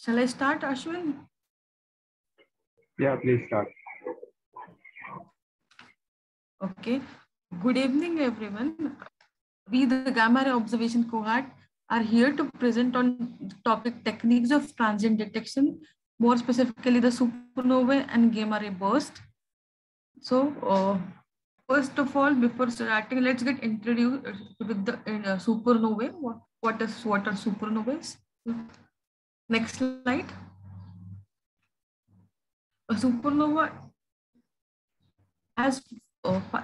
Shall I start, Ashwin? Yeah, please start. Okay. Good evening, everyone. We, the Gamma Ray Observation Cohort, are here to present on the topic techniques of transient detection, more specifically the supernovae and gamma ray burst. So, first of all, before starting, let's get introduced with the supernovae. What are supernovae? Next slide. A supernova, as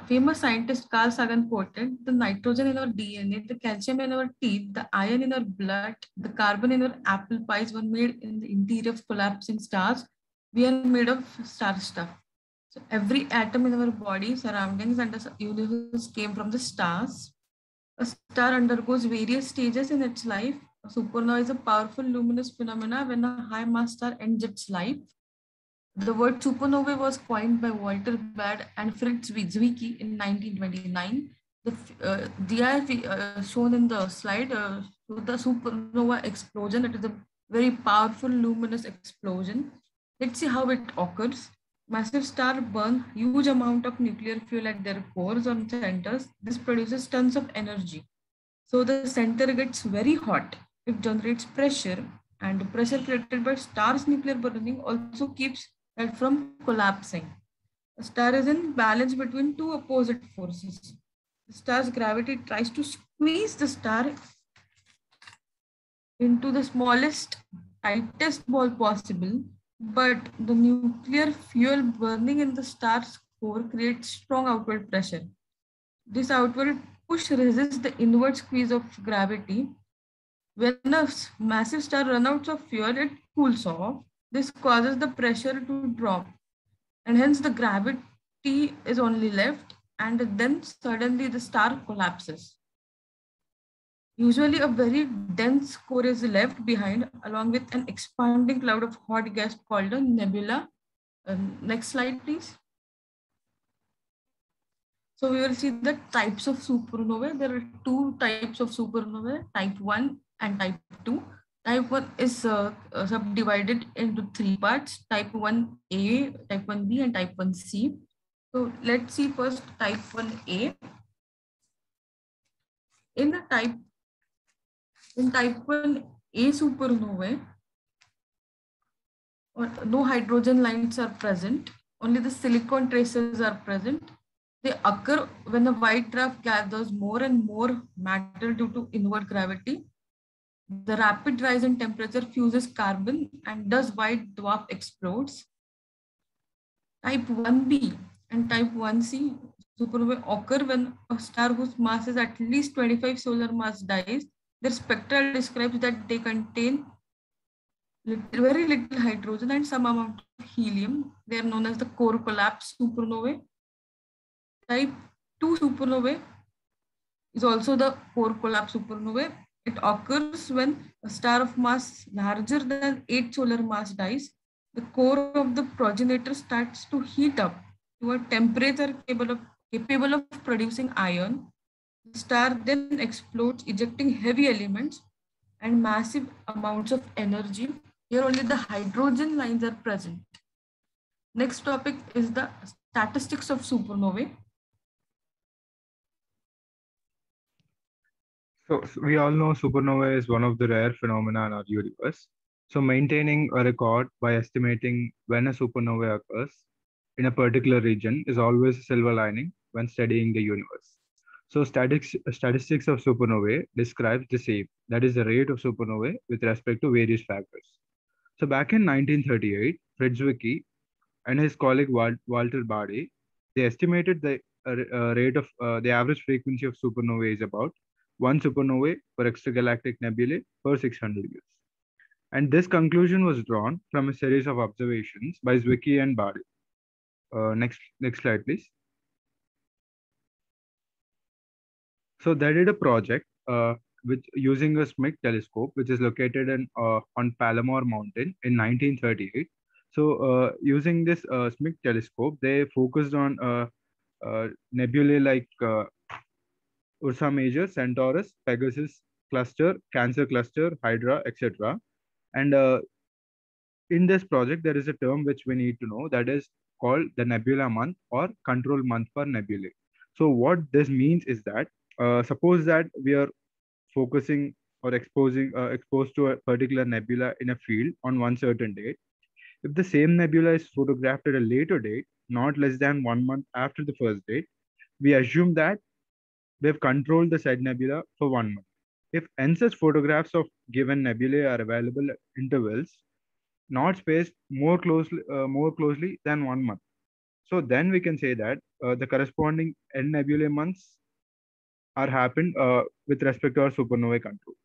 famous scientist Carl Sagan quoted, the nitrogen in our DNA, the calcium in our teeth, the iron in our blood, the carbon in our apple pies were made in the interior of collapsing stars. We are made of star stuff. So every atom in our body, surroundings, and the universe came from the stars. A star undergoes various stages in its life. A supernova is a powerful luminous phenomena when a high mass star ends its life. The word supernovae was coined by Walter Baade and Fritz Zwicky in 1929. The DIF shown in the slide, the supernova explosion. It is a very powerful luminous explosion. Let's see how it occurs. Massive stars burn huge amount of nuclear fuel at their cores or centers. This produces tons of energy. So the center gets very hot. It generates pressure, and the pressure created by star's nuclear burning also keeps it from collapsing. A star is in balance between two opposite forces. The star's gravity tries to squeeze the star into the smallest, tightest ball possible, but the nuclear fuel burning in the star's core creates strong outward pressure. This outward push resists the inward squeeze of gravity. When a massive star runs out of fuel, it cools off. This causes the pressure to drop, and hence the gravity is only left, and then suddenly the star collapses. Usually, a very dense core is left behind, along with an expanding cloud of hot gas called a nebula. Next slide, please. So we will see the types of supernovae. There are two types of supernovae, type 1 and type 2. Type 1 is subdivided into three parts, type 1A, type 1B, and type 1C. So let's see first type 1A. In type 1A supernovae, no hydrogen lines are present, only the silicon traces are present. They occur when the white dwarf gathers more and more matter due to inward gravity. The rapid rise in temperature fuses carbon, and thus white dwarf explodes. Type 1b and type 1c supernovae occur when a star whose mass is at least 25 solar mass dies. Their spectra describes that they contain very little hydrogen and some amount of helium. They are known as the core collapse supernovae. Type 2 supernovae is also the core collapse supernovae. It occurs when a star of mass larger than 8 solar mass dies. The core of the progenitor starts to heat up to a temperature capable of producing iron. The star then explodes, ejecting heavy elements and massive amounts of energy. Here only the hydrogen lines are present. Next topic is the statistics of supernovae. So we all know supernova is one of the rare phenomena in our universe. So maintaining a record by estimating when a supernova occurs in a particular region is always a silver lining when studying the universe. So statistics of supernovae describes the same, that is the rate of supernovae with respect to various factors. So back in 1938, Fritz Zwicky and his colleague Walter Baade, they estimated the rate of the average frequency of supernovae is about one supernovae per extragalactic nebulae per 600 years. And this conclusion was drawn from a series of observations by Zwicky and Baade. Next slide, please. So they did a project which using a SMIC telescope, which is located on Palomar Mountain in 1938. So using this SMIC telescope, they focused on nebulae like Ursa Major, Centaurus, Pegasus cluster, Cancer cluster, Hydra, etc. And in this project, there is a term which we need to know, that is called the nebula month or control month for nebulae. So what this means is that suppose that we are focusing or exposed to a particular nebula in a field on one certain date. If the same nebula is photographed at a later date, not less than 1 month after the first date, we assume that we have controlled the said nebula for 1 month. If n such photographs of given nebulae are available at intervals not spaced more closely than 1 month, so then we can say that the corresponding n nebulae months are happened with respect to our supernovae control.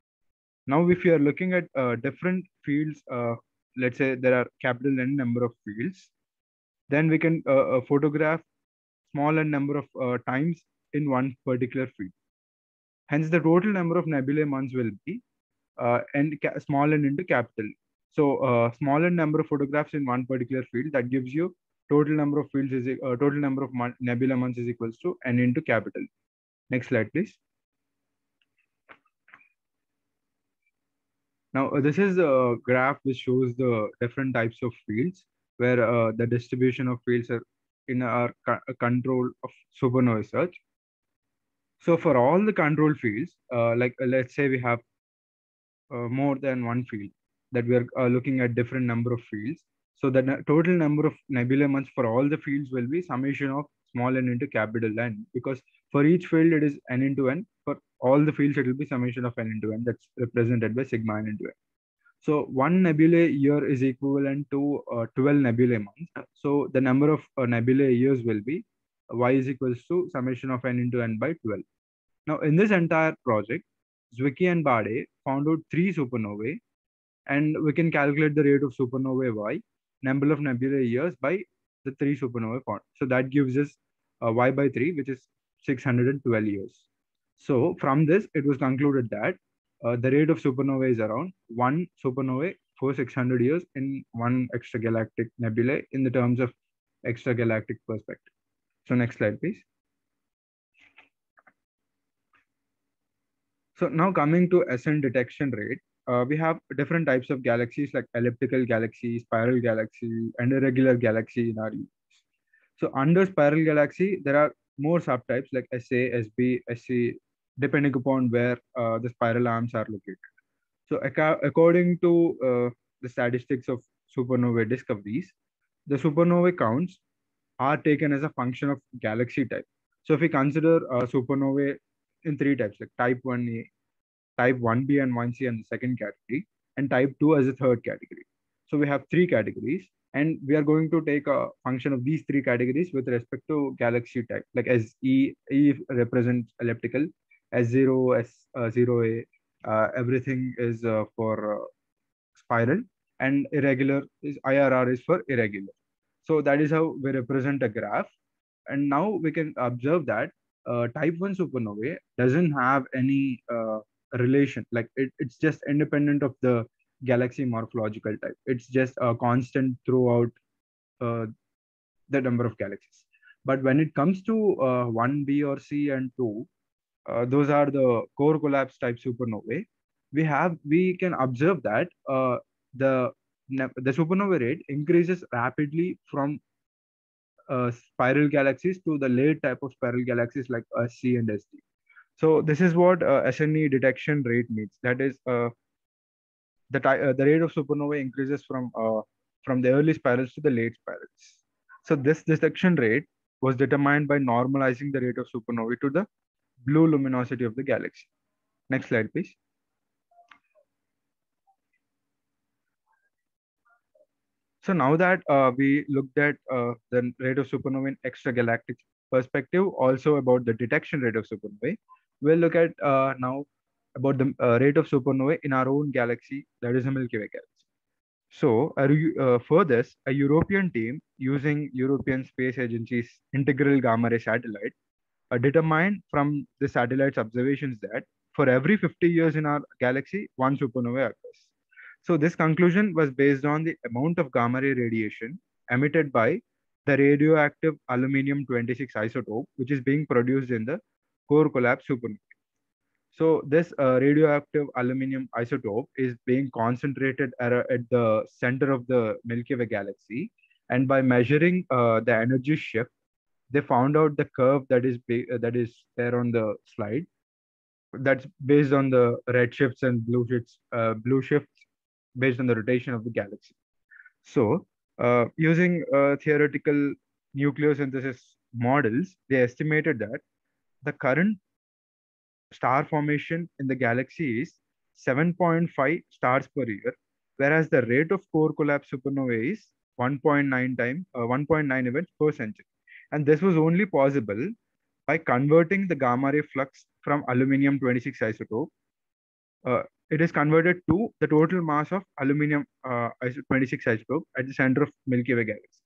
Now, if you are looking at different fields, let's say there are capital N number of fields, then we can photograph small n number of times in one particular field. Hence, the total number of nebulae months will be small n into capital. So, small n number of photographs in one particular field, that gives you total number of fields is total number of nebula months is equals to n into capital. Next slide, please. Now, this is a graph which shows the different types of fields where the distribution of fields are in our control of supernovae search. So for all the control fields, let's say we have more than one field that we are looking at different number of fields. So the total number of nebula months for all the fields will be summation of small n into capital N, because for each field it is n into n. For all the fields it will be summation of n into n, that's represented by sigma n into n. So one nebulae year is equivalent to 12 nebulae months. So the number of nebulae years will be y is equals to summation of n into n by 12. Now in this entire project, Zwicky and Bade found out 3 supernovae, and we can calculate the rate of supernovae y, number of nebulae years, by the 3 supernovae found. So that gives us y by 3, which is 612 years. So from this, it was concluded that the rate of supernovae is around 1 supernovae for 600 years in one extragalactic nebula in the terms of extragalactic perspective. So next slide, please. So now coming to SN detection rate, we have different types of galaxies like elliptical galaxy, spiral galaxy, and irregular galaxy in our universe. So under spiral galaxy, there are more subtypes like SA, SB, SC, depending upon where the spiral arms are located. So according to the statistics of supernovae discoveries, the supernovae counts are taken as a function of galaxy type. So if we consider supernovae in 3 types, like type 1A, type 1B and 1C and the second category, and type 2 as a third category. So we have 3 categories, and we are going to take a function of these 3 categories with respect to galaxy type, like as E represents elliptical, S0, S0A, everything is for spiral, and irregular is IRR is for irregular. So that is how we represent a graph. And now we can observe that type 1 supernovae doesn't have any relation, like it's just independent of the galaxy morphological type. It's just a constant throughout the number of galaxies. But when it comes to 1B or C and 2, those are the core collapse type supernovae. We can observe that the supernova rate increases rapidly from spiral galaxies to the late type of spiral galaxies like SC and SD. So this is what SNE detection rate means. That is, the rate of supernovae increases from the early spirals to the late spirals. So this detection rate was determined by normalizing the rate of supernovae to the blue luminosity of the galaxy. Next slide, please. So now that we looked at the rate of supernovae in extragalactic perspective, also about the detection rate of supernovae, we'll look at now about the rate of supernovae in our own galaxy, that is the Milky Way galaxy. So for this, a European team using European Space Agency's integral gamma ray satellite determined from the satellite's observations that for every 50 years in our galaxy, one supernova occurs. So this conclusion was based on the amount of gamma ray radiation emitted by the radioactive aluminum-26 isotope, which is being produced in the core collapse supernova. So this radioactive aluminum isotope is being concentrated at the center of the Milky Way galaxy. And by measuring the energy shift, they found out the curve that is there on the slide. That's based on the red shifts and blue shifts based on the rotation of the galaxy. So using theoretical nucleosynthesis models, they estimated that the current star formation in the galaxy is 7.5 stars per year, whereas the rate of core collapse supernova is 1.9 events per century. And this was only possible by converting the gamma ray flux from aluminum-26 isotope. It is converted to the total mass of aluminum-26 isotope at the center of Milky Way galaxy.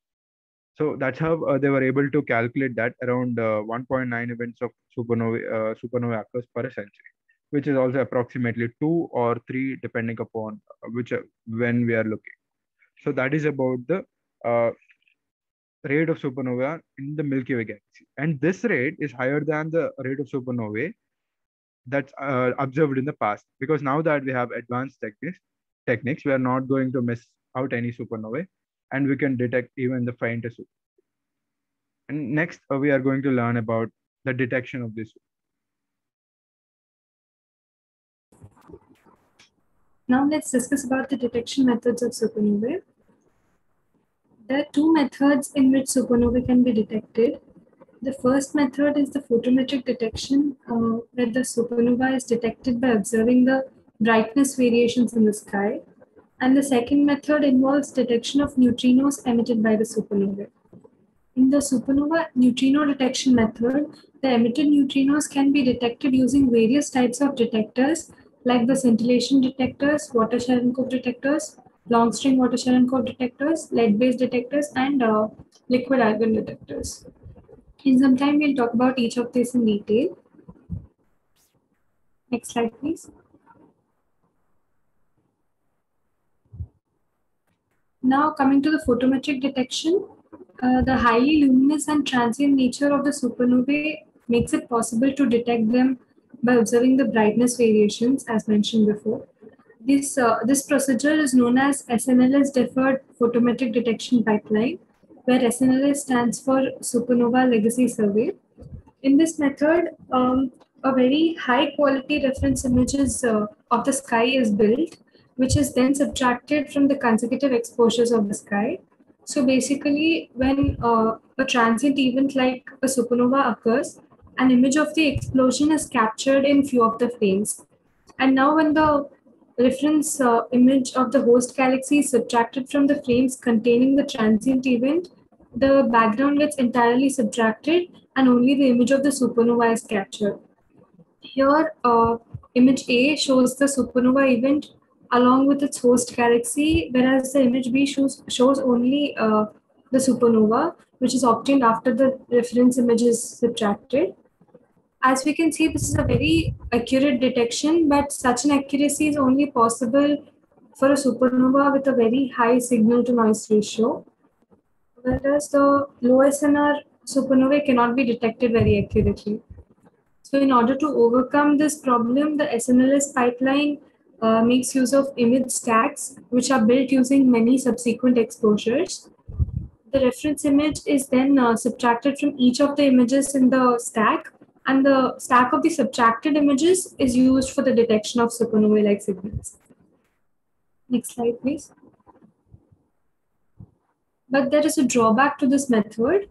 So that's how they were able to calculate that around 1.9 events of supernova occurs per century, which is also approximately 2 or 3 depending upon when we are looking. So that is about the rate of supernova in the Milky Way galaxy. And this rate is higher than the rate of supernovae that's observed in the past, because now that we have advanced techniques, we are not going to miss out any supernovae, and we can detect even the faintest supernovae. And next, we are going to learn about the detection of this. Now let's discuss about the detection methods of supernovae. There are two methods in which supernovae can be detected. The first method is the photometric detection, where the supernova is detected by observing the brightness variations in the sky. And the second method involves detection of neutrinos emitted by the supernova. In the supernova neutrino detection method, the emitted neutrinos can be detected using various types of detectors, like the scintillation detectors, water Cherenkov detectors, long-string water Cherenkov detectors, lead-based detectors, and liquid argon detectors. In some time, we'll talk about each of these in detail. Next slide, please. Now, coming to the photometric detection, the highly luminous and transient nature of the supernovae makes it possible to detect them by observing the brightness variations, as mentioned before. This procedure is known as SNLS deferred photometric detection pipeline, where SNLS stands for Supernova Legacy Survey. In this method, a very high quality reference images of the sky is built, which is then subtracted from the consecutive exposures of the sky. So basically, when a transient event like a supernova occurs, an image of the explosion is captured in few of the frames. And now when the reference image of the host galaxy is subtracted from the frames containing the transient event, the background gets entirely subtracted and only the image of the supernova is captured. Here, image A shows the supernova event along with its host galaxy, whereas the image B shows only the supernova, which is obtained after the reference image is subtracted. As we can see, this is a very accurate detection, but such an accuracy is only possible for a supernova with a very high signal to noise ratio, whereas the low SNR supernovae cannot be detected very accurately. So in order to overcome this problem, the SNLS pipeline makes use of image stacks, which are built using many subsequent exposures. The reference image is then subtracted from each of the images in the stack, and the stack of the subtracted images is used for the detection of supernovae-like signals. Next slide, please. But there is a drawback to this method.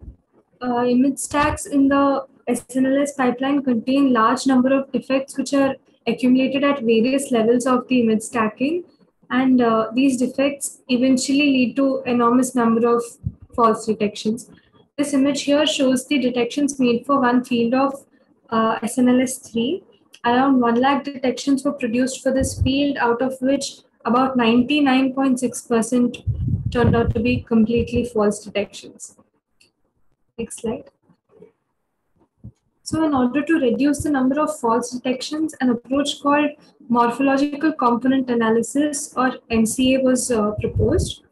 Image stacks in the SNLS pipeline contain large number of defects which are accumulated at various levels of the image stacking, and these defects eventually lead to enormous number of false detections. This image here shows the detections made for one field of SNLS3. Around 1 lakh detections were produced for this field, out of which about 99.6% turned out to be completely false detections. Next slide. So in order to reduce the number of false detections, an approach called morphological component analysis, or MCA, was proposed.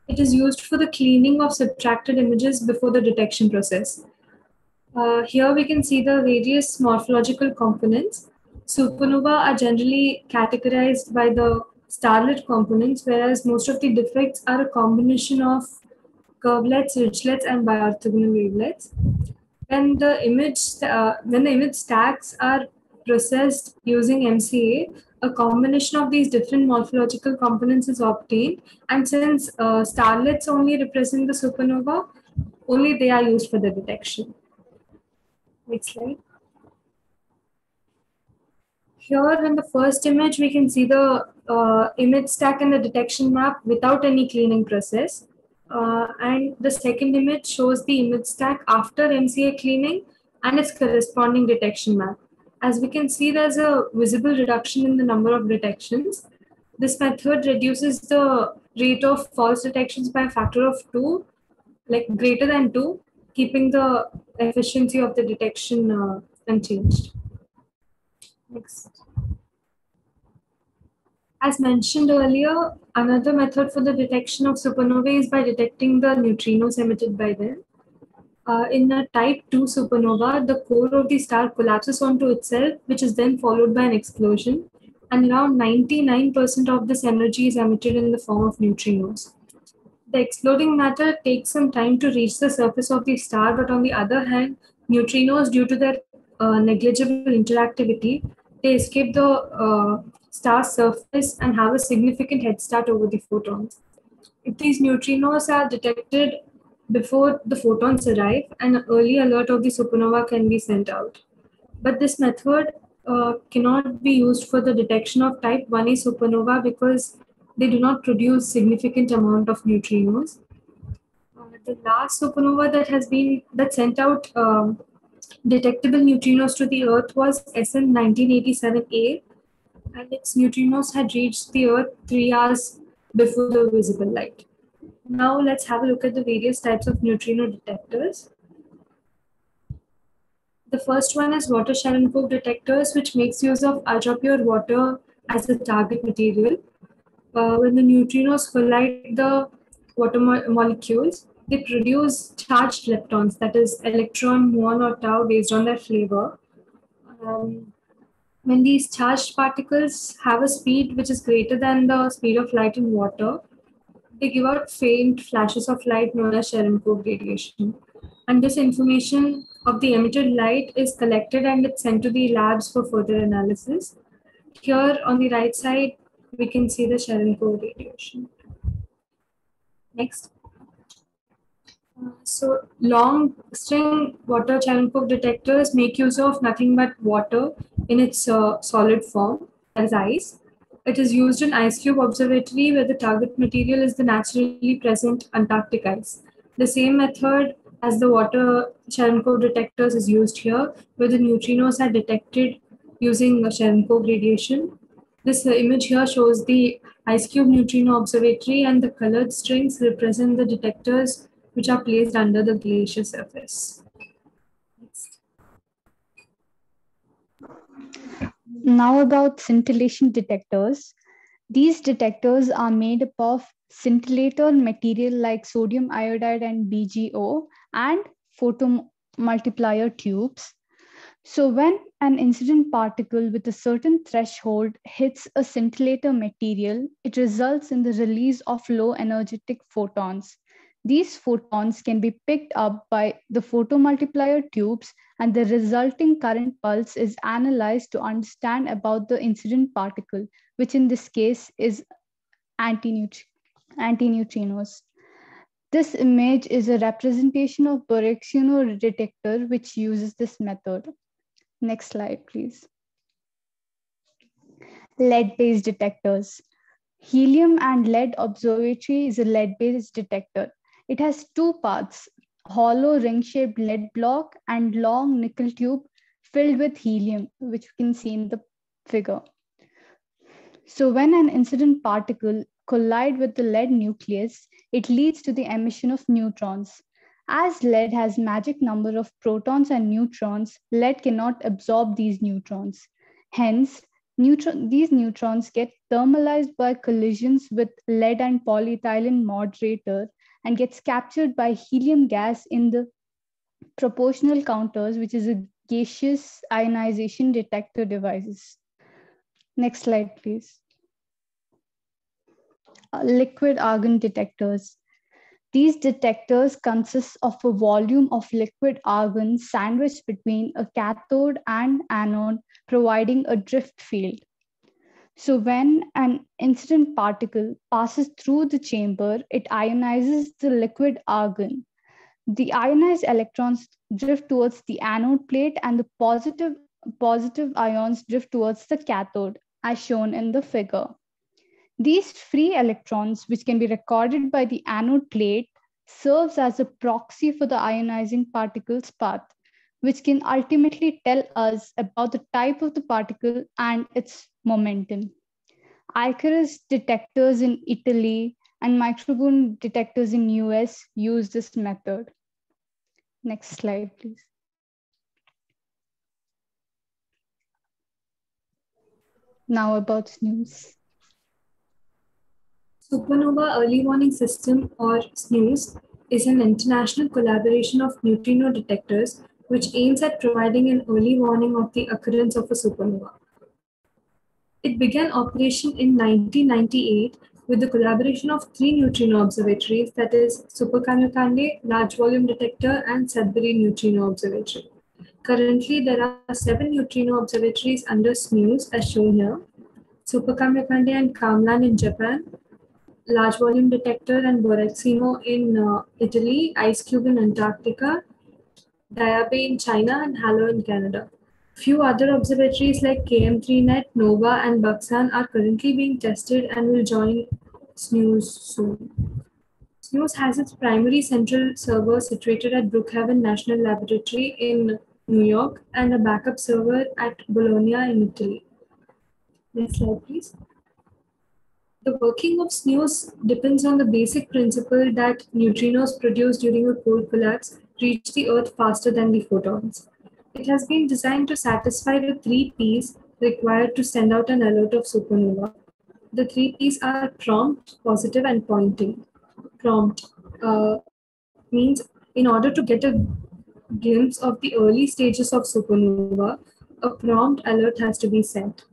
It is used for the cleaning of subtracted images before the detection process. Here we can see the various morphological components. Supernova are generally categorized by the starlet components, whereas most of the defects are a combination of curvelets, ridgelets, and biorthogonal wavelets. When the image stacks are processed using MCA, a combination of these different morphological components is obtained. And since starlets only represent the supernova, only they are used for the detection. Next slide. Here in the first image, we can see the image stack and the detection map without any cleaning process. And the second image shows the image stack after MCA cleaning and its corresponding detection map. As we can see, there's a visible reduction in the number of detections. This method reduces the rate of false detections by a factor of 2, like greater than 2, keeping the efficiency of the detection unchanged. Next. As mentioned earlier, another method for the detection of supernovae is by detecting the neutrinos emitted by them. In a type 2 supernova, the core of the star collapses onto itself, which is then followed by an explosion. And around 99% of this energy is emitted in the form of neutrinos. The exploding matter takes some time to reach the surface of the star, but on the other hand, neutrinos, due to their negligible interactivity, they escape the star's surface and have a significant head start over the photons. If these neutrinos are detected before the photons arrive, an early alert of the supernova can be sent out. But this method cannot be used for the detection of type 1a supernova because they do not produce significant amount of neutrinos. The last supernova that sent out detectable neutrinos to the Earth was SN 1987A, and its neutrinos had reached the Earth 3 hours before the visible light. Now let's have a look at the various types of neutrino detectors. The first one is water Cherenkov detectors, which makes use of ultrapure water as a target material. When the neutrinos collide the water molecules, they produce charged leptons, that is electron, muon, or tau based on their flavor. When these charged particles have a speed which is greater than the speed of light in water, they give out faint flashes of light known as Cherenkov radiation. And this information of the emitted light is collected and it's sent to the labs for further analysis. Here on the right side, we can see the Cherenkov radiation. Next. So long string water Cherenkov detectors make use of nothing but water in its solid form, as ice. It is used in Ice Cube Observatory where the target material is the naturally present Antarctic ice. The same method as the water Cherenkov detectors is used here, where the neutrinos are detected using Cherenkov radiation. This image here shows the Ice Cube Neutrino Observatory, and the colored strings represent the detectors which are placed under the glacier surface. Now about scintillation detectors. These detectors are made up of scintillator material like sodium iodide and BGO and photomultiplier tubes. So when an incident particle with a certain threshold hits a scintillator material, it results in the release of low energetic photons. These photons can be picked up by the photomultiplier tubes, and the resulting current pulse is analyzed to understand about the incident particle, which in this case is antineutrinos. This image is a representation of Borexino detector, which uses this method. Next slide, please. Lead-based detectors. Helium and lead observatory is a lead-based detector. It has two parts, hollow ring-shaped lead block and long nickel tube filled with helium, which you can see in the figure. So when an incident particle collides with the lead nucleus, it leads to the emission of neutrons. As lead has magic number of protons and neutrons, lead cannot absorb these neutrons. Hence, these neutrons get thermalized by collisions with lead and polyethylene moderator and gets captured by helium gas in the proportional counters, which is a gaseous ionization detector devices. Next slide, please. Liquid argon detectors. These detectors consist of a volume of liquid argon sandwiched between a cathode and anode, providing a drift field. So when an incident particle passes through the chamber, it ionizes the liquid argon. The ionized electrons drift towards the anode plate and the positive ions drift towards the cathode, as shown in the figure. These free electrons, which can be recorded by the anode plate, serves as a proxy for the ionizing particle's path, which can ultimately tell us about the type of the particle and its momentum. Icarus detectors in Italy and microphone detectors in US use this method. Next slide, please. Now about SNOOS. Supernova Early Warning System, or SNOOS, is an international collaboration of neutrino detectors which aims at providing an early warning of the occurrence of a supernova. It began operation in 1998 with the collaboration of 3 neutrino observatories, that is, Super-Kamiokande, Large Volume Detector, and Sudbury Neutrino Observatory. Currently, there are 7 neutrino observatories under SNOOS as shown here: Super-Kamiokande and Kamlan in Japan, Large Volume Detector and Boreximo in Italy, IceCube in Antarctica, Diabe in China, and Halo in Canada. Few other observatories like KM3net, Nova, and Baksan are currently being tested and will join SNOOS soon. SNOOS has its primary central server situated at Brookhaven National Laboratory in New York and a backup server at Bologna in Italy. Next slide, please. The working of SNOOS depends on the basic principle that neutrinos produced during a core collapse reach the Earth faster than the photons. It has been designed to satisfy the 3 P's required to send out an alert of supernova. The 3 P's are prompt, positive, and pointing. Prompt means in order to get a glimpse of the early stages of supernova, a prompt alert has to be sent.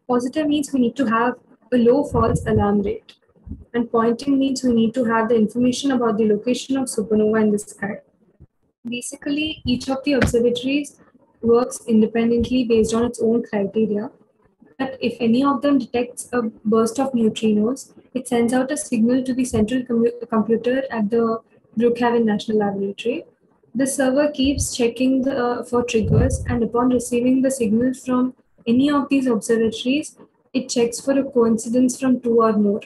Positive means we need to have a low false alarm rate. And pointing means we need to have the information about the location of supernova in the sky. Basically, each of the observatories works independently based on its own criteria. But if any of them detects a burst of neutrinos, it sends out a signal to the central computer at the Brookhaven National Laboratory. The server keeps checking for triggers, and upon receiving the signal from any of these observatories, it checks for a coincidence from 2 or more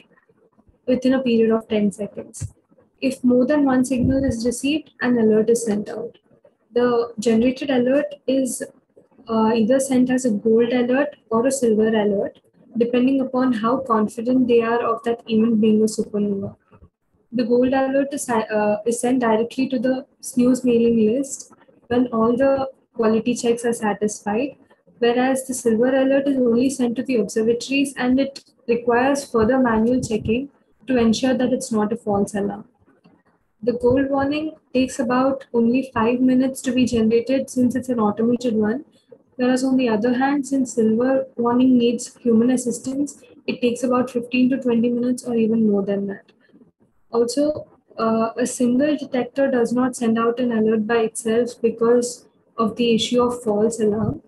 within a period of 10 seconds. If more than one signal is received, an alert is sent out. The generated alert is either sent as a gold alert or a silver alert, depending upon how confident they are of that event being a supernova. The gold alert is sent directly to the SNOOS mailing list when all the quality checks are satisfied, whereas the silver alert is only sent to the observatories and it requires further manual checking to ensure that it's not a false alarm. The gold warning takes about only 5 minutes to be generated since it's an automated one, whereas on the other hand, since silver warning needs human assistance, it takes about 15 to 20 minutes or even more than that. Also, a single detector does not send out an alert by itself because of the issue of false alarm.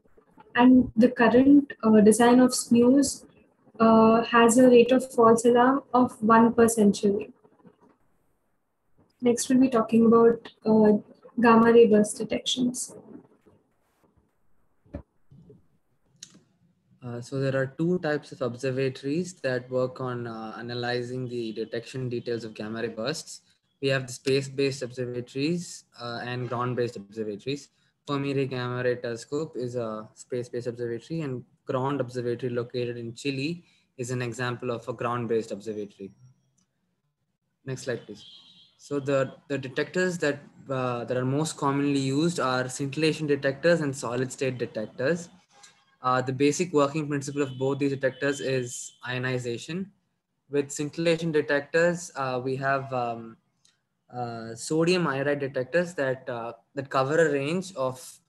And the current design of SNOOS has a rate of false alarm of 1 per century. Next, we'll be talking about gamma ray burst detections. So there are 2 types of observatories that work on analyzing the detection details of gamma ray bursts. We have the space-based observatories and ground-based observatories. Fermi Ray Gamma Ray Telescope is a space-based observatory, and Ground Observatory located in Chile is an example of a ground-based observatory. Next slide, please. So the detectors that are most commonly used are scintillation detectors and solid state detectors. The basic working principle of both these detectors is ionization. With scintillation detectors, we have sodium iodide detectors that cover a range of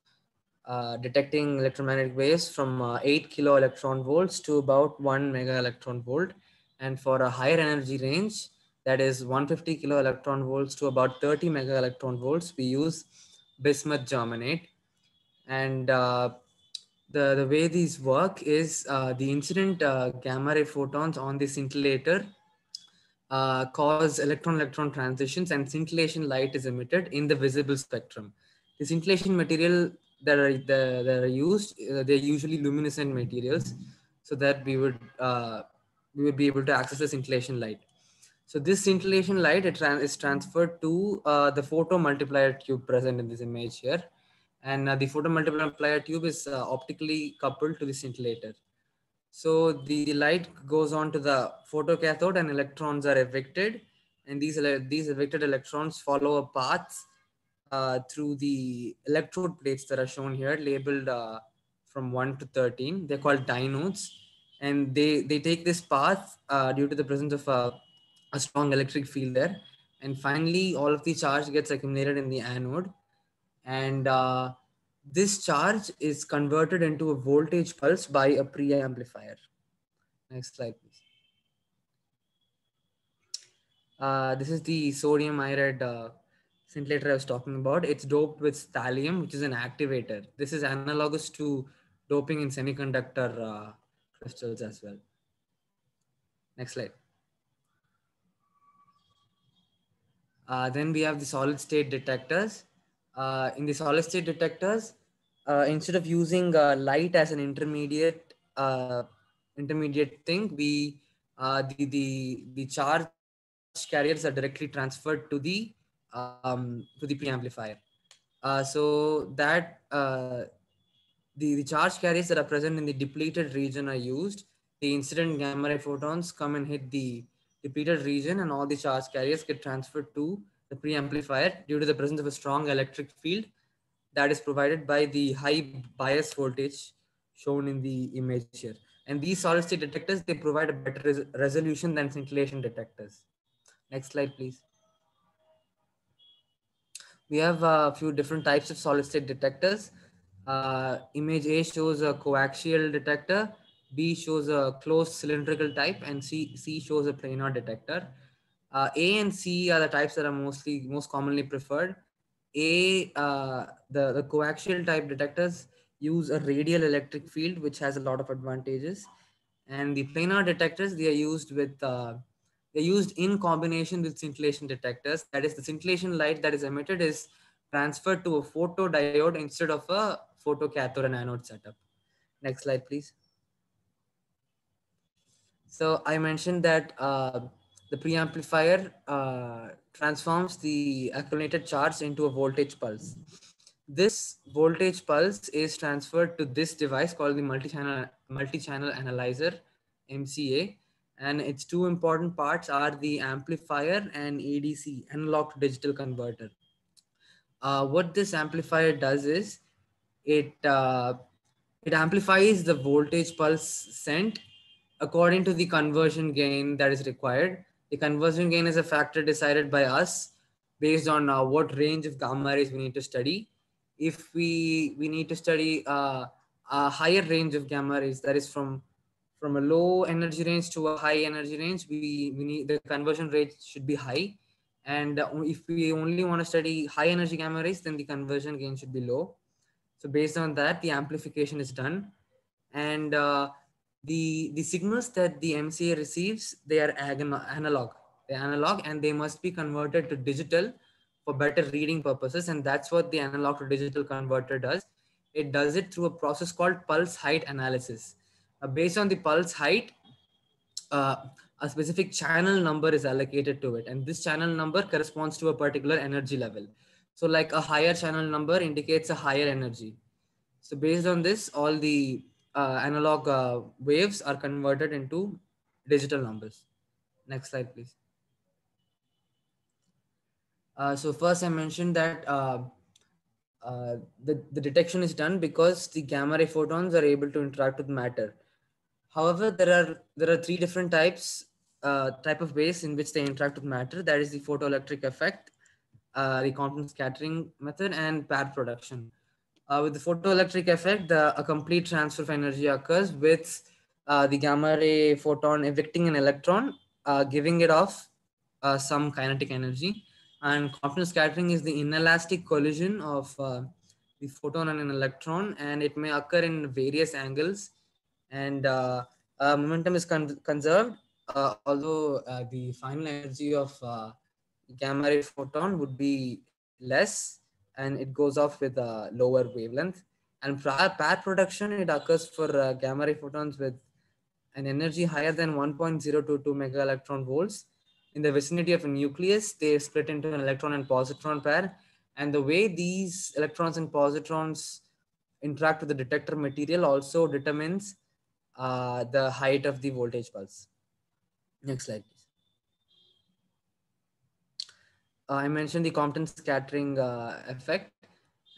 detecting electromagnetic waves from 8 kilo electron volts to about 1 mega electron volt. And for a higher energy range, that is 150 kilo electron volts to about 30 mega electron volts, we use bismuth germanate. And the way these work is the incident gamma ray photons on the scintillator cause electron-electron transitions, and scintillation light is emitted in the visible spectrum. The scintillation material that are used, they're usually luminescent materials, so that we would be able to access the scintillation light. So this scintillation light is transferred to the photomultiplier tube present in this image here, and the photomultiplier tube is optically coupled to the scintillator. So the light goes on to the photocathode and electrons are evicted, and these evicted electrons follow a path through the electrode plates that are shown here, labeled from 1 to 13. They're called dinodes, and they take this path due to the presence of a strong electric field there. And finally, all of the charge gets accumulated in the anode, and this charge is converted into a voltage pulse by a preamplifier. Next slide, please. This is the sodium iodide scintillator I was talking about. It's doped with thallium, which is an activator. This is analogous to doping in semiconductor crystals as well. Next slide. Then we have the solid state detectors. In the solid state detectors, instead of using light as an intermediate thing, we the charge carriers are directly transferred to the preamplifier. So that the charge carriers that are present in the depleted region are used. The incident gamma ray photons come and hit the depleted region, and all the charge carriers get transferred to the preamplifier due to the presence of a strong electric field that is provided by the high bias voltage shown in the image here. And these solid state detectors, they provide a better resolution than scintillation detectors. Next slide, please. We have a few different types of solid state detectors. Image A shows a coaxial detector, B shows a closed cylindrical type, and C shows a planar detector. A and C are the types that are most commonly preferred. The coaxial type detectors use a radial electric field, which has a lot of advantages. And the planar detectors, they are used with they're used in combination with scintillation detectors. That is, the scintillation light that is emitted is transferred to a photodiode instead of a photocathode and anode setup. Next slide, please. So I mentioned that the preamplifier transforms the accumulated charge into a voltage pulse. This voltage pulse is transferred to this device called the multi-channel analyzer, MCA, and its two important parts are the amplifier and ADC, analog to digital converter. What this amplifier does is it amplifies the voltage pulse sent according to the conversion gain that is required. The conversion gain is a factor decided by us based on what range of gamma rays we need to study. If we need to study a higher range of gamma rays, that is from a low energy range to a high energy range, we need the conversion rate should be high. And if we only want to study high energy gamma rays, then the conversion gain should be low. So based on that, the amplification is done. And the signals that the MCA receives, they are analog. They're analog, and they must be converted to digital for better reading purposes. And that's what the analog to digital converter does. It does it through a process called pulse height analysis. Based on the pulse height, a specific channel number is allocated to it, and this channel number corresponds to a particular energy level. So like a higher channel number indicates a higher energy. So based on this, all the analog waves are converted into digital numbers. Next slide, please. So first I mentioned that the detection is done because the gamma ray photons are able to interact with matter. However, there are three different type of ways in which they interact with matter. That is the photoelectric effect, the Compton scattering method, and pair production. With the photoelectric effect, a complete transfer of energy occurs with the gamma ray photon evicting an electron, giving it off some kinetic energy. And Compton scattering is the inelastic collision of the photon and an electron, and it may occur in various angles. And momentum is conserved, although the final energy of gamma ray photon would be less, and it goes off with a lower wavelength. And pair production, it occurs for gamma ray photons with an energy higher than 1.022 mega electron volts. In the vicinity of a nucleus, they split into an electron and positron pair. And the way these electrons and positrons interact with the detector material also determines the height of the voltage pulse. Next slide, please. I mentioned the Compton scattering effect,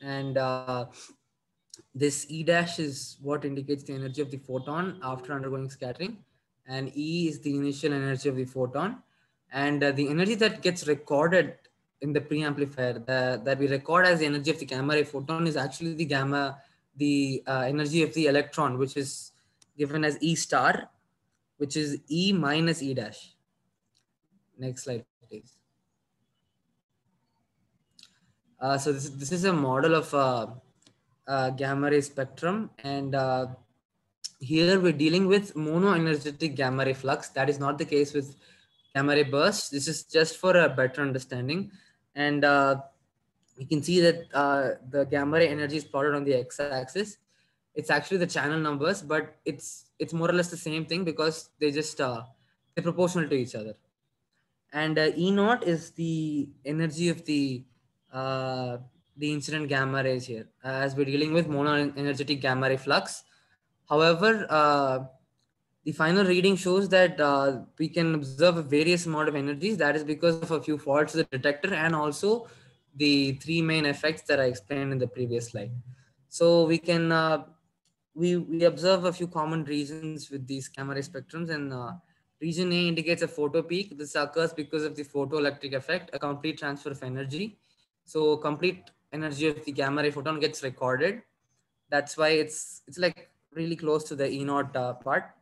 and this E dash is what indicates the energy of the photon after undergoing scattering, and E is the initial energy of the photon, and the energy that gets recorded in the preamplifier that we record as the energy of the gamma ray photon is actually the energy of the electron, which is given as E star, which is E minus E dash. Next slide, please. So this is a model of gamma ray spectrum, and here we're dealing with monoenergetic gamma ray flux. That is not the case with gamma ray bursts. This is just for a better understanding, and you can see that the gamma ray energy is plotted on the x-axis. It's actually the channel numbers, but it's more or less the same thing because they just they're proportional to each other. And E naught is the energy of the incident gamma rays here, as we're dealing with monoenergetic gamma ray flux. However, the final reading shows that we can observe a various amount of energies. That is because of a few faults of the detector and also the three main effects that I explained in the previous slide. So we can we observe a few common regions with these gamma ray spectrums, and region A indicates a photo peak. This occurs because of the photoelectric effect, a complete transfer of energy. So complete energy of the gamma ray photon gets recorded. That's why it's like really close to the E naught part.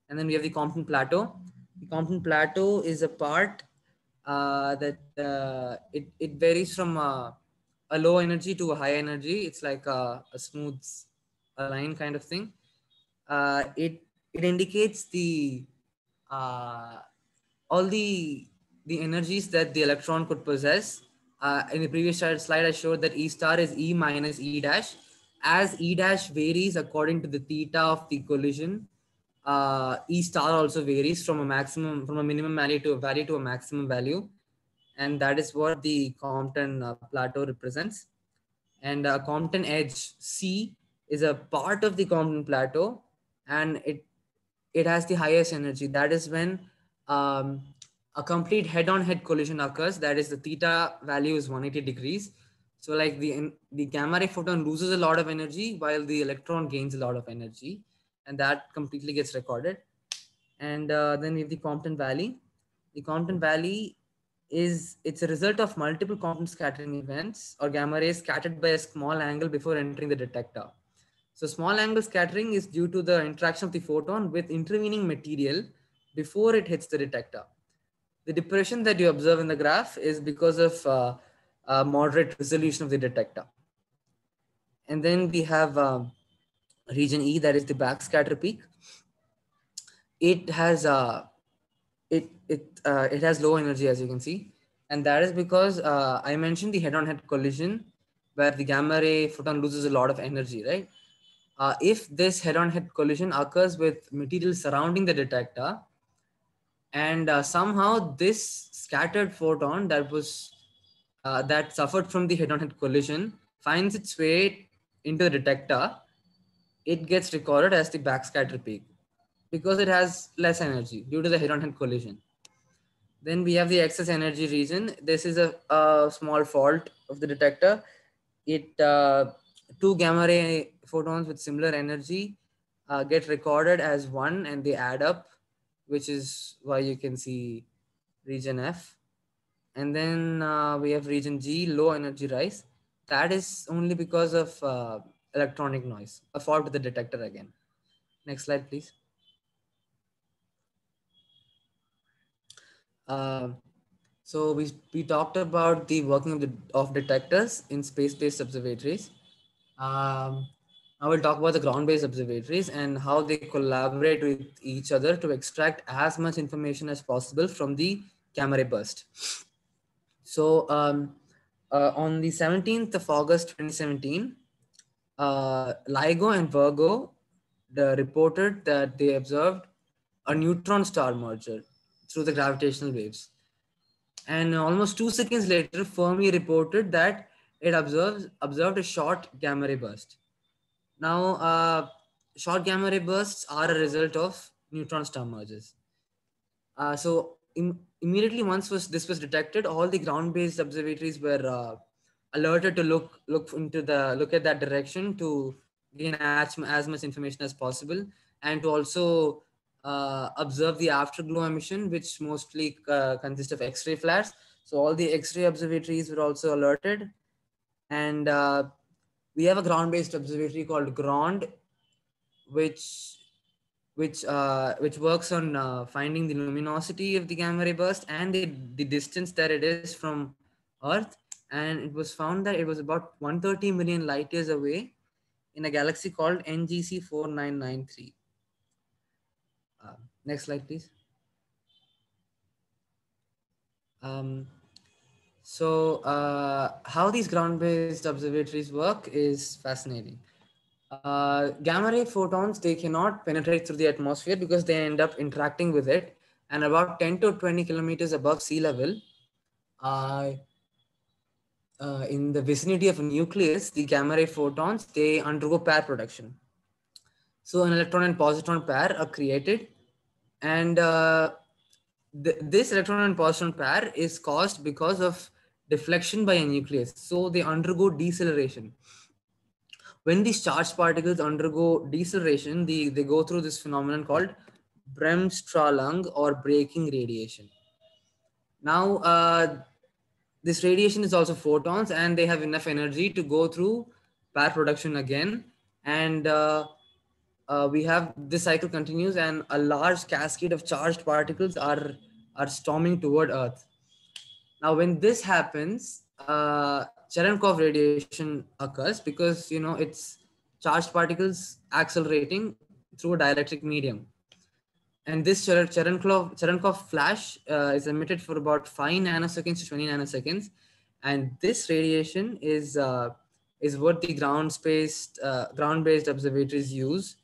And then we have the Compton plateau. The Compton plateau is a part that it varies from a low energy to a high energy. It's like a smooth line kind of thing. It indicates the all the energies that the electron could possess. In the previous slide, I showed that E star is E minus E dash. As E dash varies according to the theta of the collision, E star also varies from a minimum value to a maximum value, and that is what the Compton plateau represents. And Compton edge C is a part of the Compton plateau, and it has the highest energy. That is when a complete head-on-head collision occurs. That is, the theta value is 180 degrees. So like the gamma ray photon loses a lot of energy while the electron gains a lot of energy, and that completely gets recorded. And then we have the Compton Valley. The Compton Valley it's a result of multiple Compton scattering events or gamma rays scattered by a small angle before entering the detector. So small angle scattering is due to the interaction of the photon with intervening material before it hits the detector. The depression that you observe in the graph is because of moderate resolution of the detector. And then we have region E, that is the backscatter peak. It has it has low energy, as you can see, and that is because I mentioned the head-on-head collision where the gamma ray photon loses a lot of energy, right? If this head-on-head collision occurs with material surrounding the detector, and somehow this scattered photon that suffered from the head-on-head collision finds its way into the detector, it gets recorded as the backscatter peak because it has less energy due to the head-on-head collision. Then we have the excess energy region. This is a small fault of the detector. Two gamma ray photons with similar energy get recorded as one and they add up, which is why you can see region F. And then we have region G, low energy rise. That is only because of electronic noise, a fault with the detector again. Next slide, please. So we talked about the working of detectors in space-based observatories. I will talk about the ground-based observatories and how they collaborate with each other to extract as much information as possible from the gamma ray burst. So on the 17th of August 2017, LIGO and Virgo reported that they observed a neutron star merger through the gravitational waves. And almost 2 seconds later, Fermi reported that it observed a short gamma ray burst. Now, short gamma ray bursts are a result of neutron star mergers. Immediately once this was detected, all the ground-based observatories were alerted to look at that direction to gain as much information as possible, and to also observe the afterglow emission, which mostly consists of X-ray flares. So all the X-ray observatories were also alerted, and we have a ground-based observatory called GROND, which works on finding the luminosity of the gamma ray burst and the distance that it is from Earth. And it was found that it was about 130 million light years away in a galaxy called NGC 4993. Next slide, please. How these ground-based observatories work is fascinating. Gamma ray photons, they cannot penetrate through the atmosphere because they end up interacting with it. And about 10 to 20 kilometers above sea level, in the vicinity of a nucleus, the gamma ray photons, they undergo pair production. So an electron and positron pair are created, and this electron and positron pair is caused because of deflection by a nucleus. So they undergo deceleration. When these charged particles undergo deceleration, they go through this phenomenon called Bremsstrahlung or braking radiation. Now, this radiation is also photons, and they have enough energy to go through pair production again. And we have this cycle continues, and a large cascade of charged particles are storming toward Earth. Now, when this happens, Cherenkov radiation occurs because it's charged particles accelerating through a dielectric medium. And this Cherenkov flash is emitted for about 5 nanoseconds to 20 nanoseconds, and this radiation is what the ground-based observatories use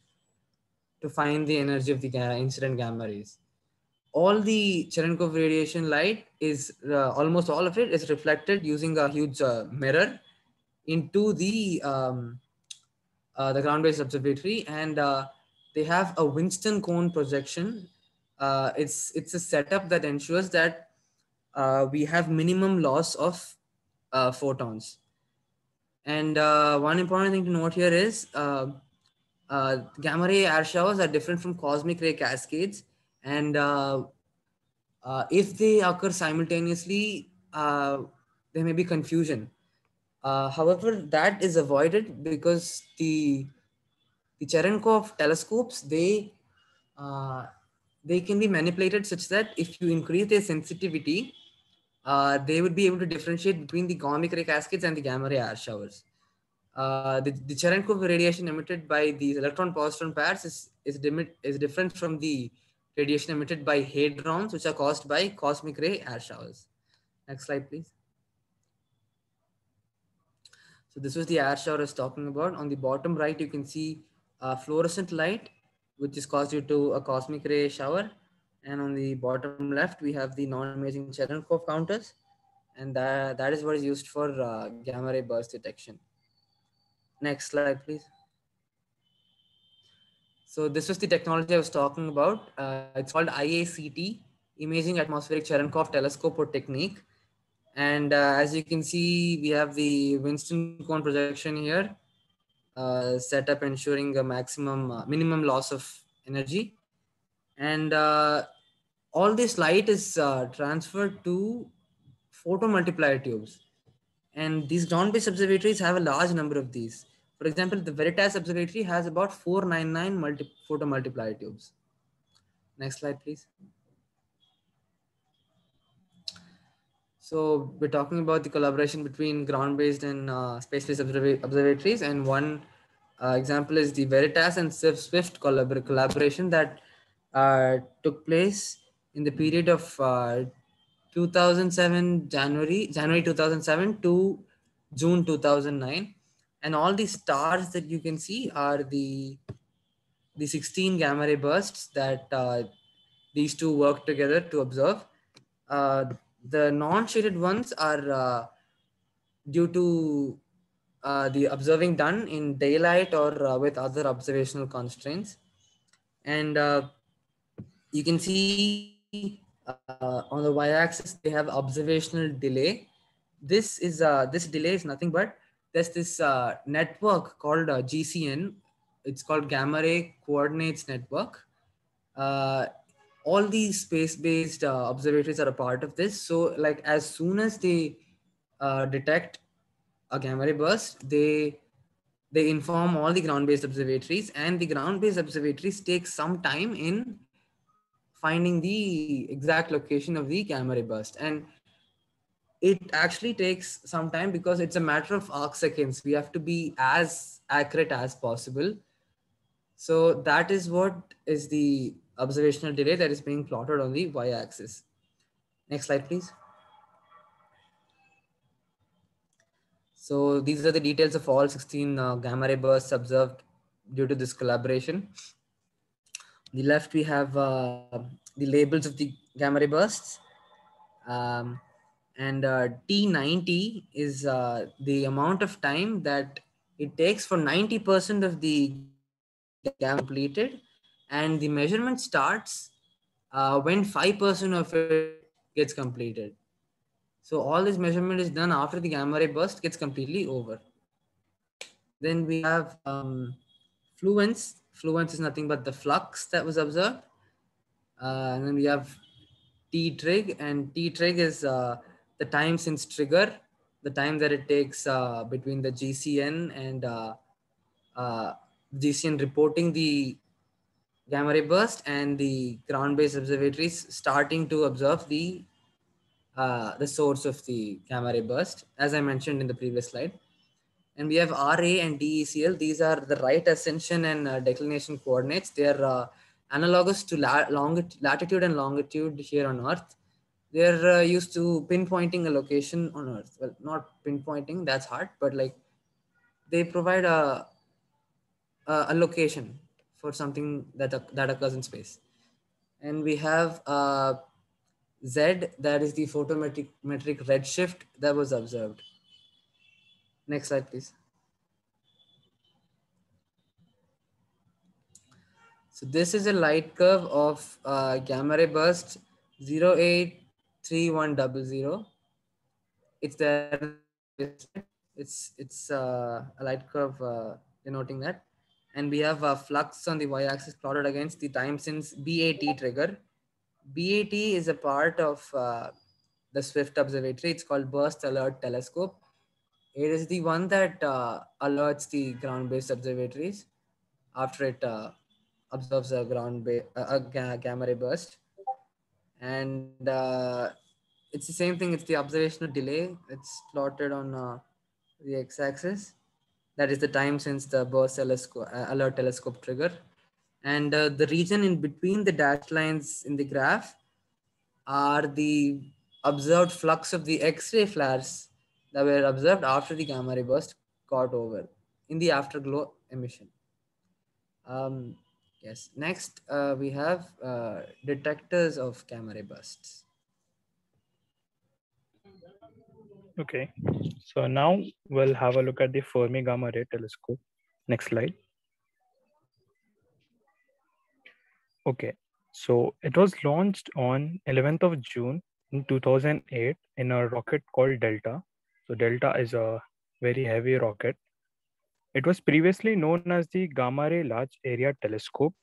to find the energy of the incident gamma rays. All the Cherenkov radiation light is almost all of it is reflected using a huge mirror into the ground-based observatory, and they have a Winston cone projection. It's a setup that ensures that we have minimum loss of photons. And one important thing to note here is gamma ray air showers are different from cosmic ray cascades, and if they occur simultaneously, there may be confusion. However, that is avoided because the Cherenkov telescopes, they can be manipulated such that if you increase their sensitivity, they would be able to differentiate between the cosmic ray cascades and the gamma ray air showers. The Cherenkov radiation emitted by these electron-positron pairs is different from the radiation emitted by hadrons, which are caused by cosmic ray air showers. Next slide, please. So this was the air shower I was talking about. On the bottom right, you can see fluorescent light, which is caused due to a cosmic ray shower. And on the bottom left, we have the non-imaging Cherenkov counters. And that is what is used for gamma ray burst detection. Next slide, please. So this was the technology I was talking about. It's called IACT, imaging atmospheric Cherenkov telescope or technique. And as you can see, we have the Winston cone projection here, set up ensuring a minimum loss of energy. And all this light is transferred to photomultiplier tubes. And these ground-based observatories have a large number of these. For example, the Veritas Observatory has about 499 photomultiplier tubes. Next slide, please. So we're talking about the collaboration between ground-based and space-based observatories. And one example is the Veritas and Swift collaboration that took place in the period of 2007, January 2007 to June 2009. And all the stars that you can see are the 16 gamma ray bursts that these two work together to observe. The non-shaded ones are due to the observing done in daylight or with other observational constraints. And you can see on the y-axis they have observational delay. This delay is nothing but there's this network called GCN. It's called Gamma Ray Coordinates Network. All these space-based observatories are a part of this. So like as soon as they detect a gamma ray burst, they inform all the ground-based observatories, and the ground-based observatories take some time in finding the exact location of the gamma ray burst. And it actually takes some time because it's a matter of arc seconds. We have to be as accurate as possible. So that is what is the observational delay that is being plotted on the y-axis. Next slide, please. So these are the details of all 16 gamma ray bursts observed due to this collaboration. On the left, we have the labels of the gamma ray bursts. And T90 is the amount of time that it takes for 90% of the gamma completed. And the measurement starts when 5% of it gets completed. So all this measurement is done after the gamma ray burst gets completely over. Then we have fluence. Fluence is nothing but the flux that was observed. And then we have T-trig, and T-trig is the time since trigger, the time that it takes between the GCN and GCN reporting the gamma ray burst and the ground-based observatories starting to observe the source of the gamma ray burst, as I mentioned in the previous slide. And we have RA and DECL. These are the right ascension and declination coordinates. They are analogous to latitude and longitude here on Earth. They're used to pinpointing a location on Earth. Well, not pinpointing, that's hard, but like they provide a location for something that occurs in space. And we have Z, that is the photometric redshift that was observed. Next slide, please. So this is a light curve of gamma ray burst 083100. It's there. It's a light curve denoting that. And we have a flux on the y-axis plotted against the time since BAT trigger. BAT is a part of the Swift Observatory. It's called Burst Alert Telescope. It is the one that alerts the ground-based observatories after it observes a gamma ray burst. And it's the same thing. It's the observational delay. It's plotted on the x-axis. That is the time since the burst alert telescope trigger. And the region in between the dashed lines in the graph are the observed flux of the X-ray flares that were observed after the gamma ray burst got over in the afterglow emission. Yes, next we have detectors of gamma ray bursts. Okay, so now we'll have a look at the Fermi Gamma Ray Telescope. Next slide. Okay, So it was launched on 11th of June in 2008 in a rocket called Delta. So Delta is a very heavy rocket. It was previously known as the Gamma Ray Large Area Telescope.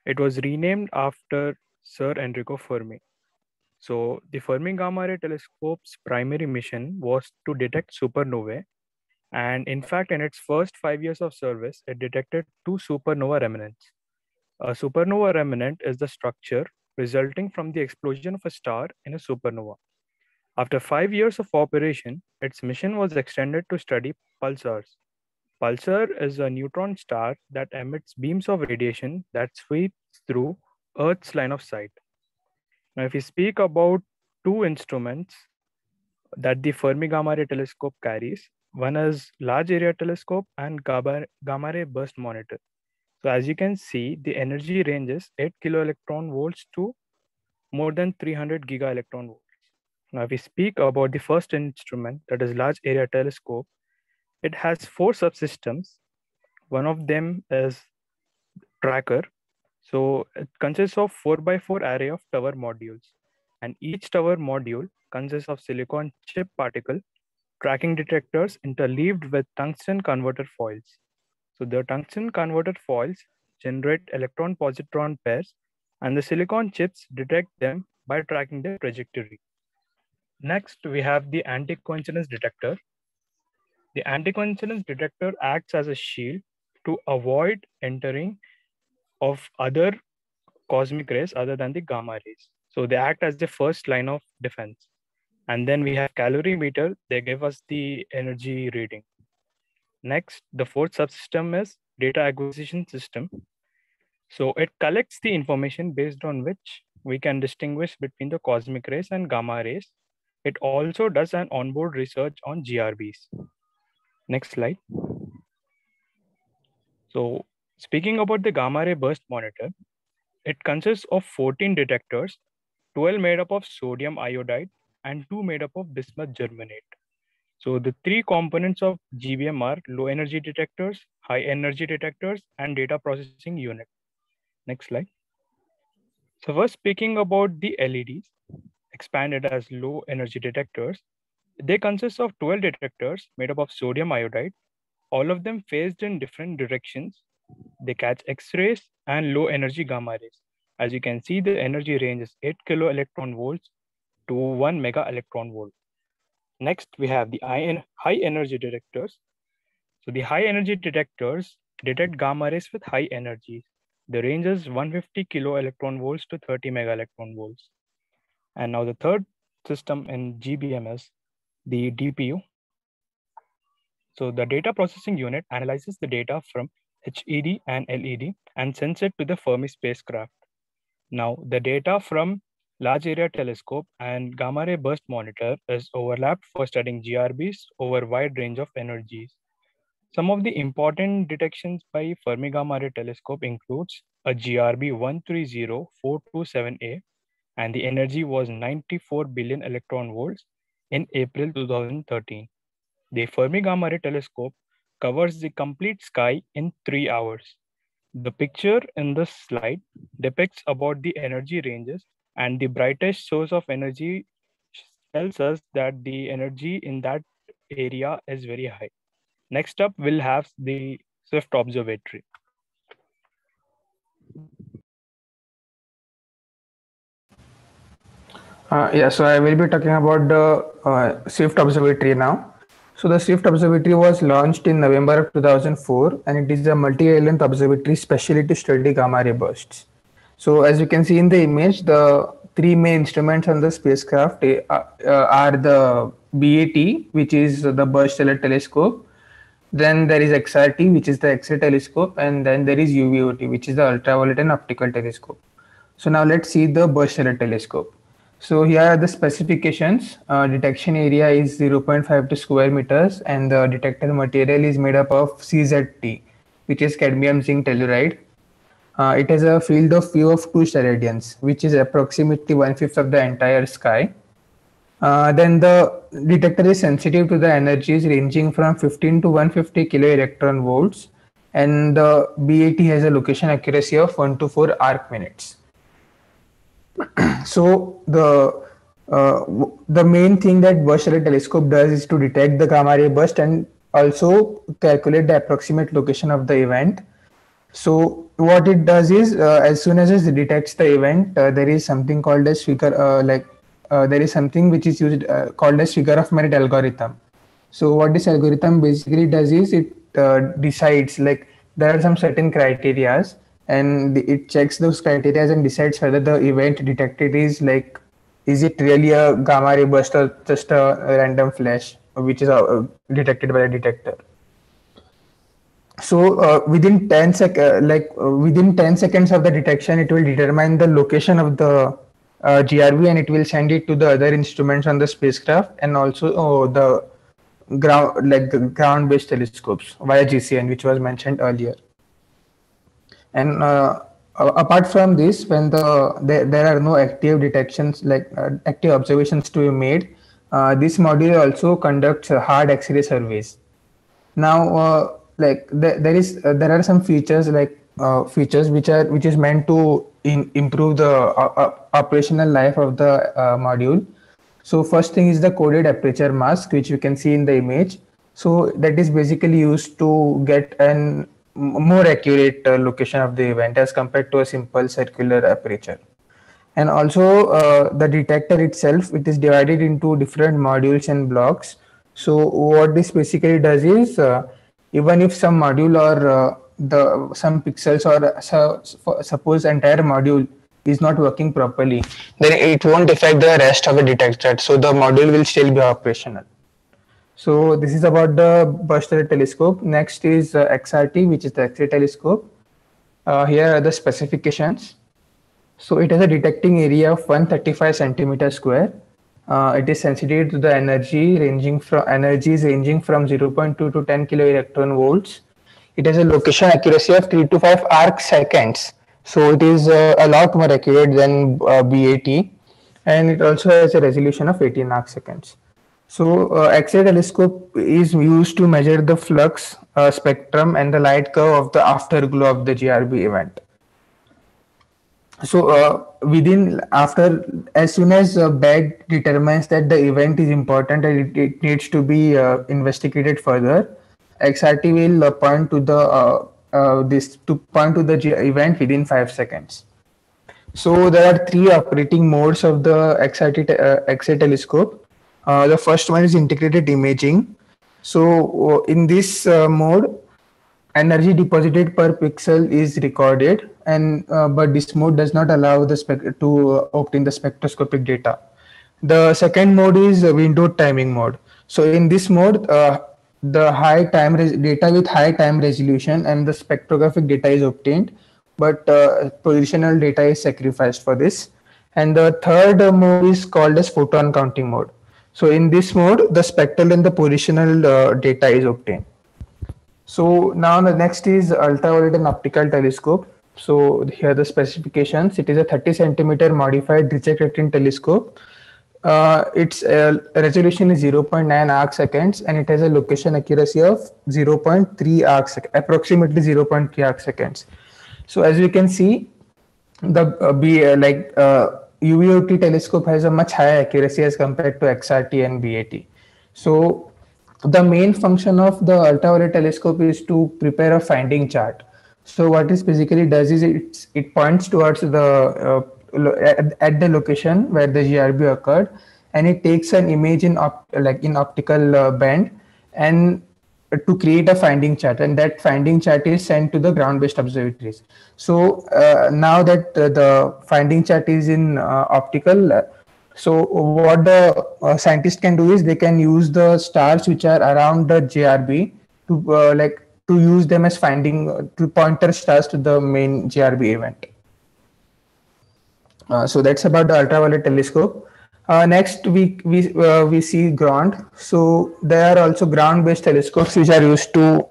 It was renamed after Sir Enrico Fermi. So the Fermi Gamma Ray Telescope's primary mission was to detect supernovae. And in fact, in its first 5 years of service, it detected 2 supernova remnants. A supernova remnant is the structure resulting from the explosion of a star in a supernova. After 5 years of operation, its mission was extended to study pulsars. Pulsar is a neutron star that emits beams of radiation that sweeps through Earth's line of sight. Now, if we speak about two instruments that the Fermi Gamma Ray Telescope carries, one is Large Area Telescope and Gamma Ray Burst Monitor. So as you can see, the energy ranges 8 kilo electron volts to more than 300 giga electron volts. Now, if we speak about the first instrument, that is Large Area Telescope, it has 4 subsystems. One of them is tracker. So it consists of 4x4 array of tower modules. And each tower module consists of silicon chip particle tracking detectors interleaved with tungsten converter foils. So the tungsten converter foils generate electron-positron pairs, and the silicon chips detect them by tracking their trajectory. Next, we have the anti-coincidence detector. The anti-coincidence detector acts as a shield to avoid entering of other cosmic rays other than the gamma rays. So they act as the first line of defense. And then we have calorimeter. They give us the energy reading. Next, the fourth subsystem is data acquisition system. So it collects the information based on which we can distinguish between the cosmic rays and gamma rays. It also does an onboard research on GRBs. Next slide. So speaking about the gamma ray burst monitor, it consists of 14 detectors, 12 made up of sodium iodide and 2 made up of bismuth germanate. So the 3 components of GBM are low energy detectors, high energy detectors, and data processing unit. Next slide. So first speaking about the LEDs, expanded as low energy detectors, they consist of 12 detectors made up of sodium iodide, all of them phased in different directions. They catch X-rays and low energy gamma rays. As you can see, the energy range is 8 kilo electron volts to 1 mega electron volt. Next, we have the high energy detectors. So the high energy detectors detect gamma rays with high energies. The range is 150 kilo electron volts to 30 mega electron volts. And now the third system in GBM is the DPU. So the data processing unit analyzes the data from HED and LED and sends it to the Fermi spacecraft. Now the data from Large Area Telescope and Gamma Ray Burst Monitor is overlapped for studying GRBs over a wide range of energies. Some of the important detections by Fermi Gamma Ray Telescope includes a GRB 130427A, and the energy was 94 billion electron volts in April 2013. The Fermi Gamma Ray Telescope covers the complete sky in 3 hours. The picture in this slide depicts about the energy ranges, and the brightest source of energy tells us that the energy in that area is very high. Next up, we'll have the Swift Observatory. So I will be talking about the Swift Observatory now. So the Swift Observatory was launched in November of 2004, and it is a multi-wavelength observatory specially to study gamma ray bursts. So as you can see in the image, the 3 main instruments on the spacecraft are the BAT, which is the Burst Stellar Telescope. Then there is XRT, which is the X-ray telescope, and then there is UVOT, which is the Ultraviolet and Optical Telescope. So now let's see the Burst Stellar Telescope. So here are the specifications. Detection area is 0.52 square meters, and the detector material is made up of CZT, which is cadmium zinc telluride. It has a field of view of 2 steradians, which is approximately 1/5 of the entire sky. Then the detector is sensitive to the energies ranging from 15 to 150 kilo electron volts, and the BAT has a location accuracy of 1 to 4 arc minutes. So the main thing that burst array telescope does is to detect the gamma ray burst and also calculate the approximate location of the event. So what it does is, as soon as it detects the event, there is something called as figure, there is something which is used called as figure of merit algorithm. So what this algorithm basically does is it decides, like, there are some certain criterias, and it checks those criterias and decides whether the event detected is like, is it really a gamma ray burst or just a random flash which is detected by the detector. So within 10 seconds of the detection, it will determine the location of the GRB, and it will send it to the other instruments on the spacecraft, and also the ground-based telescopes via GCN, which was mentioned earlier. And apart from this, when there are no active detections, like active observations to be made, this module also conducts hard X-ray surveys. Now, there are some features which is meant to improve the operational life of the module. So first thing is the coded aperture mask, which you can see in the image. So that is basically used to get an more accurate location of the event as compared to a simple circular aperture. And also the detector itself, it is divided into different modules and blocks. So what this basically does is, even if some module or some pixels or suppose entire module is not working properly, then it won't affect the rest of the detector. So the module will still be operational. So this is about the burst array telescope. Next is XRT, which is the X-ray telescope. Here are the specifications. So it has a detecting area of 135 centimeter square. It is sensitive to the energies ranging from 0.2 to 10 kilo electron volts. It has a location accuracy of 3 to 5 arc seconds. So it is a lot more accurate than BAT, and it also has a resolution of 18 arc seconds. So X-ray telescope is used to measure the flux spectrum and the light curve of the afterglow of the GRB event. So as soon as BAG determines that the event is important and it needs to be investigated further, XRT will point to the event within 5 seconds. So there are 3 operating modes of the X-ray telescope. The first one is integrated imaging. So in this mode, energy deposited per pixel is recorded, and but this mode does not allow the to obtain the spectroscopic data. The second mode is windowed timing mode. So in this mode, the data with high time resolution and the spectrographic data is obtained, but positional data is sacrificed for this. And the third mode is called as photon counting mode. So in this mode, the spectral and the positional data is obtained. So now the next is ultraviolet and optical telescope. So here are the specifications. It is a 30 centimeter modified Ritchey-Chrétien telescope. Its resolution is 0.9 arc seconds, and it has a location accuracy of 0.3 arc seconds, approximately 0.3 arc seconds. So as you can see, the UVOT telescope has a much higher accuracy as compared to XRT and BAT. So the main function of the ultraviolet telescope is to prepare a finding chart. So what this basically does is it points towards the at the location where the GRB occurred, and it takes an image in optical band and to create a finding chart, and that finding chart is sent to the ground-based observatories. So now that the finding chart is in optical, so what the scientists can do is they can use the stars which are around the GRB to use them as to pointer stars to the main GRB event. So that's about the ultraviolet telescope. Next, we see ground. So there are also ground-based telescopes which are used to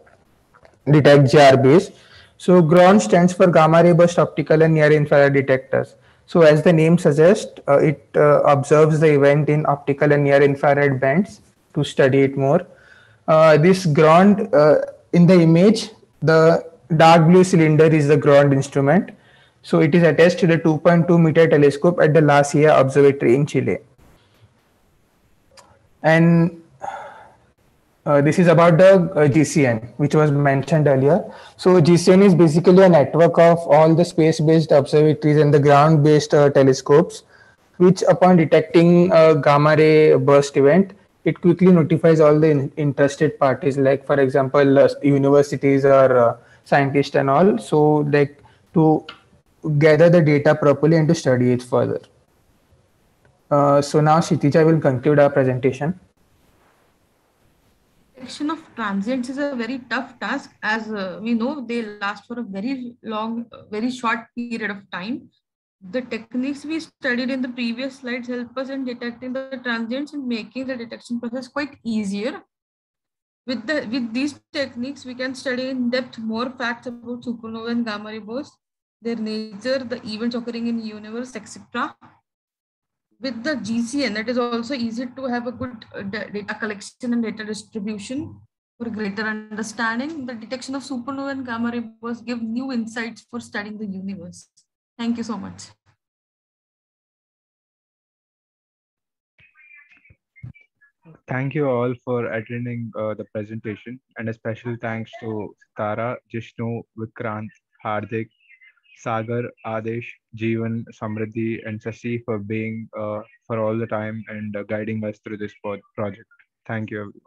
detect GRBs. So ground stands for gamma ray burst optical and near infrared detectors. So as the name suggests, it observes the event in optical and near infrared bands to study it more. This ground in the image, the dark blue cylinder is the ground instrument. So it is attached to the 2.2-meter telescope at the La Silla Observatory in Chile. And this is about the GCN, which was mentioned earlier. So GCN is basically a network of all the space-based observatories and the ground-based telescopes, which upon detecting a gamma ray burst event, it quickly notifies all the interested parties, like for example, universities or scientists and all. So like to gather the data properly and to study it further. So now Kshitija will conclude our presentation. Detection of transients is a very tough task, as we know they last for a very long, very short period of time. The techniques we studied in the previous slides help us in detecting the transients and making the detection process quite easier. With these techniques, we can study in depth more facts about supernova and gamma ray bursts, their nature, the events occurring in the universe, etc. With the GCN, it is also easy to have a good data collection and data distribution for greater understanding. The detection of supernova and gamma ray bursts give new insights for studying the universe. Thank you so much. Thank you all for attending the presentation, and a special thanks to Tara, Jishnu, Vikrant, Hardik, Sagar, Adesh, Jeevan, Samriddhi, and Sasi for being for all the time and guiding us through this project. Thank you, everyone.